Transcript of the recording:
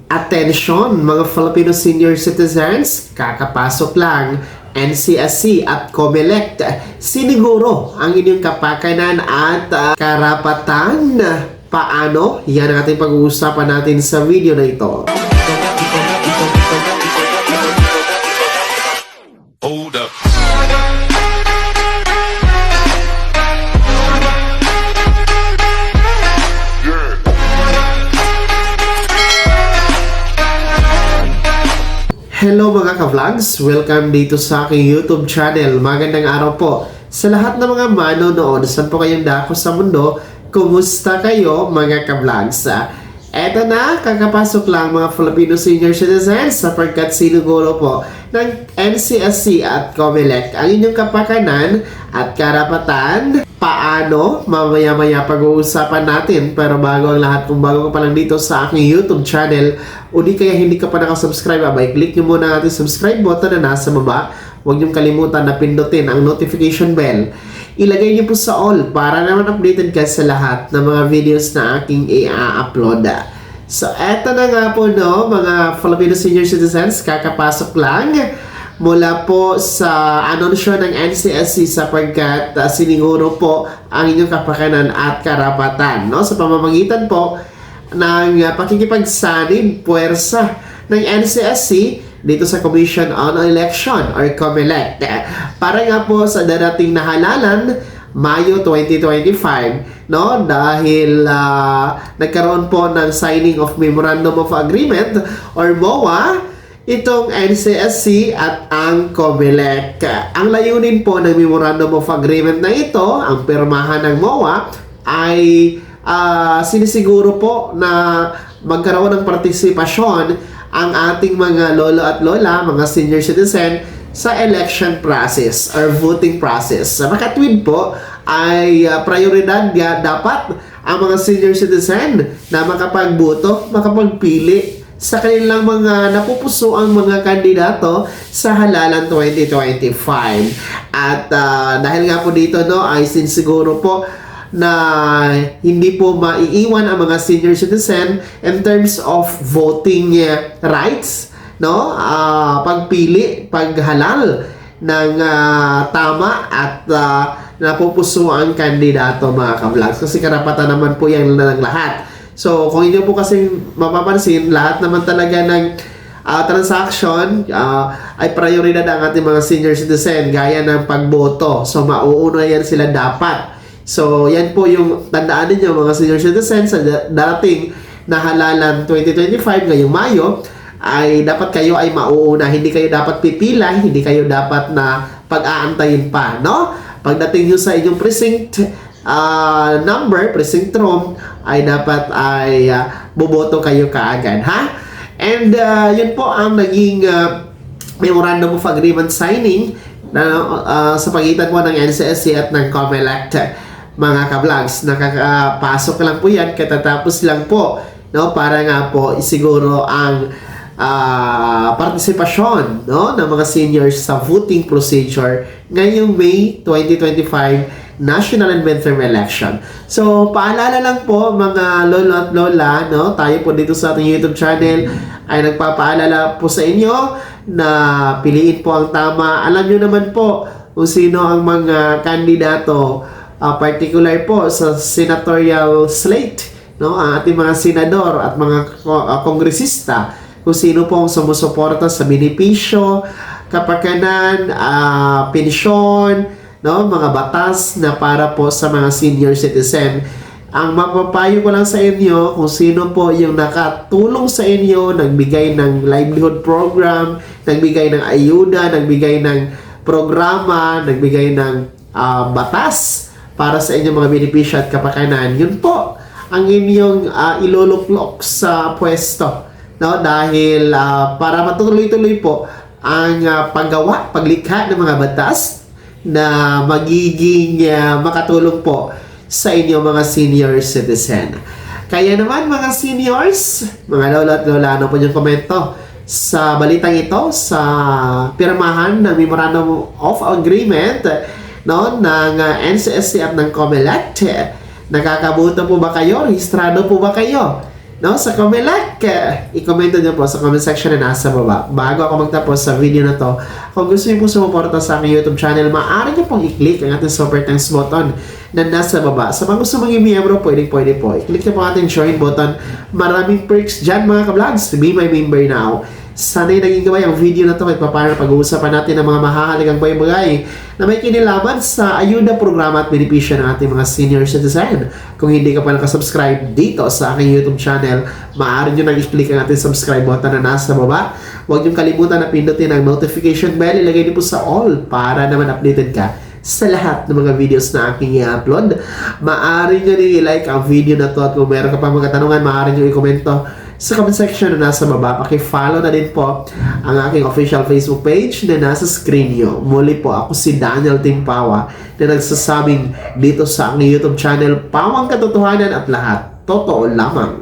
Attention mga Filipino senior citizens, kakapasok lang NCSC at COMELEC. Siniguro ang inyong kapakanan at karapatan. Paano? Yan ang ating pag-uusapan natin sa video na ito. Hold up. Hello mga ka-vlogs! Welcome dito sa aking YouTube channel. Magandang araw po sa lahat ng mga manonood. Saan po kayong dako sa mundo? Kumusta kayo mga ka-vlogs? Eto na, kakapasok lang mga Filipino senior citizens sapagkat sinuguro po ng NCSC at COMELEC ang inyong kapakanan at karapatan. Paano? Mamaya-maya pag-uusapan natin. Pero bago ang lahat, kung bago ka pa lang dito sa aking YouTube channel o di kaya hindi ka pa nakasubscribe, abay, click nyo muna ang ating subscribe button na nasa baba. Huwag nyo kalimutan na pindutin ang notification bell. Ilagay nyo po sa all para naman updated ka sa lahat ng mga videos na aking i-upload. So, eto na nga po no, mga Filipino senior citizens, kakapasok lang mula po sa anunsyo ng NCSC sapagkat siniguro po ang inyong kapakanan at karapatan, no? Sa pamamagitan po ng pakikipagsanib puwersa ng NCSC dito sa Commission on Election or COMELEC para nga po sa darating na halalan Mayo 2025, no? Dahil nagkaroon po ng signing of Memorandum of Agreement or MOA itong NCSC at ang COMELEC. Ang layunin po ng Memorandum of Agreement na ito, ang pirmahan ng MOA, ay sinisiguro po na magkaroon ng partisipasyon ang ating mga lolo at lola, mga senior citizen, sa election process or voting process. Sa makatwid po ay prioridad dapat ang mga senior citizen na makapagboto, makapagpili sa kanilang mga napupuso ang mga kandidato sa halalan 2025. At dahil nga po dito no, ay sinsiguro po na hindi po maiiwan ang mga senior citizen in terms of voting rights, no? Pagpili, paghalal ng tama at napupuso ang kandidato mga ka-vlogs. Kasi karapatan naman po yan ng lahat. So, kung inyo po kasi mapapansin, lahat naman talaga ng transaction ay prioridad ang ating mga senior citizen gaya ng pagboto. So, mauuna yan sila dapat. So, yan po yung tandaan ninyo mga senior citizens sa darating na halalan 2025 ngayong Mayo ay dapat kayo ay mauuna. Hindi kayo dapat pipila, hindi kayo dapat na pag-aantayin pa, no? Pagdating nyo sa inyong precinct number, precinct room, ay dapat ay boboto kayo kaagad, ha? And yun po ang naging Memorandum of Agreement signing na sa pagitan po ng NCSC at ng COMELEC mga ka-vlogs. Nakakapasok lang po yan, katatapos lang po, no? Para nga po isiguro ang partisipasyon, no, ng mga seniors sa voting procedure ngayong May 2025 National and Midterm Election. So, paalala lang po mga lolo at lola, no, tayo po dito sa ating YouTube channel ay nagpapaalala po sa inyo na piliin po ang tama. Alam nyo naman po kung sino ang mga kandidato, particular po sa senatorial slate, no, ang ating mga senador at mga kongresista, kung sino pong sumusuporta sa benepisyo, kapakanan, pensyon, no, mga batas na para po sa mga senior citizen. Ang mapapayo ko lang sa inyo kung sino po yung nakatulong sa inyo, nagbigay ng livelihood program, nagbigay ng ayuda, nagbigay ng programa, nagbigay ng batas para sa inyong mga benepisyo at kapakanan. Yun po ang inyong iluluklok sa pwesto, no? Dahil para matutuloy-tuloy po ang paggawa, paglikha ng mga batas na magiging makatulong po sa inyo mga senior citizen. Kaya naman mga seniors, mga lola at lola, ano po yung komento sa balitang ito, sa pirmahan ng Memorandum of Agreement, no, ng NCSC at ng COMELEC? Nakakabuto po ba kayo? Rehistrado po ba kayo no, sa Comelec. I-comment nyo po sa comment section na nasa baba. Bago ako magtapos sa video na to, kung gusto niyo po sumuporta sa aking YouTube channel, maaari niyo pong i-click ang ating super thanks button na nasa baba. Sa mga gusto maging miyembro, pwede po. I-click niyo po ang ating join button. Maraming perks dyan mga ka-vlogs. Be my member now. Sana'y naging gabay ang video na to kahit paano pag-uusapan natin ng mga mahahalagang bagay na may kinilaman sa ayuda programa at benepisyo ng ating mga senior citizen. Kung hindi ka pa nakasubscribe dito sa aking YouTube channel, maaari nyo nang i-click ang ating subscribe button na nasa baba. Huwag nyo kalimutan na pindutin ang notification bell. Ilagay niyo po sa all para naman updated ka sa lahat ng mga videos na aking i-upload. Maaari nyo rin i-like ang video na to at kung meron ka pa mga tanungan, maaari nyo i-komento sa comment section na nasa baba. Paki-follow na din po ang aking official Facebook page na nasa screen nyo. Muli po, ako si Daniel Timpawa na nagsasabing dito sa aking YouTube channel, Pawang Katotohanan at lahat totoo lamang.